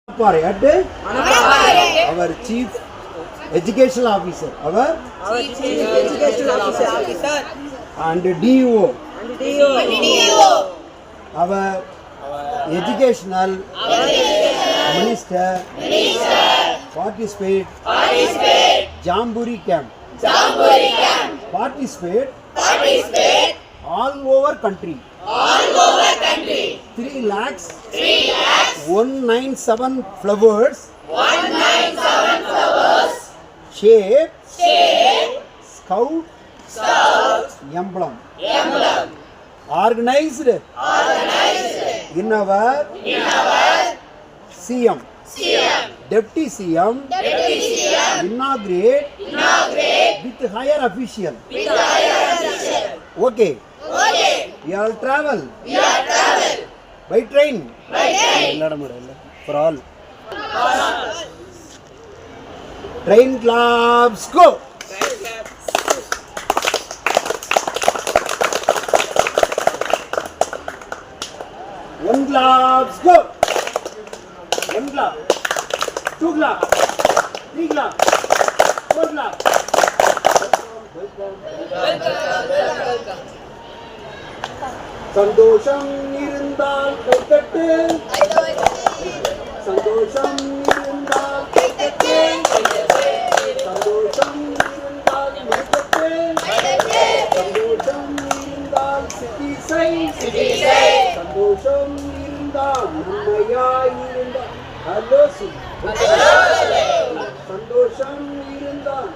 Our chief educational officer, and DO, our educational minister, participate Jamboree camp, participate all over country, 3,197 flowers, shape, scout, emblem, organized in our CM, Deputy CM, inaugurate with higher official. Okay. We all travel. By train. For all. Train clubs go. One clubs go. One club. Two club. Three club. Four club. சந்தோஷம் இருந்தால் கைத்தட்டு, சந்தோஷம் இருந்தால் கைத்தட்டு, சந்தோஷம் இருந்தால் கைத்தட்டு, சந்தோஷம் இருந்தால் சிட்டிசை, சந்தோஷம் இருந்தால் உண்மையாய் இருந்தால் ஹலோ சந்தோஷம் இருந்தால்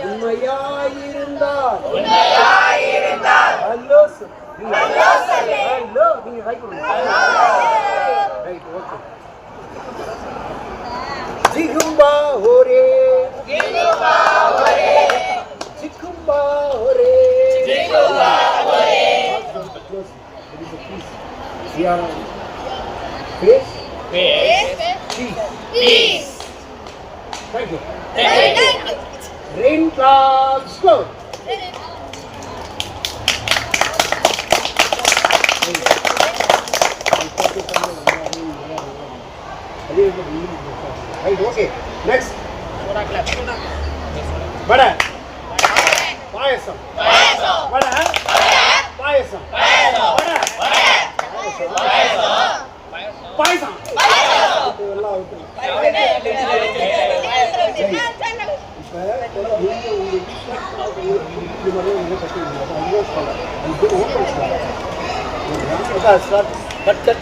உண்மையாய் இருந்தால் ஹலோ ஹலோ நீங்க ரைட் ஓகே ஜிகும்பா ஹோரே ஜிகும்பா ஹோரே ஜிகும்பா ஹோரே ஜிகும்பா ஹோரே face peace. Thank you. Rain clouds go. Right, okay. Next. Vada. Payasam. Vada. Payasam. Vada. Payasam. Cut.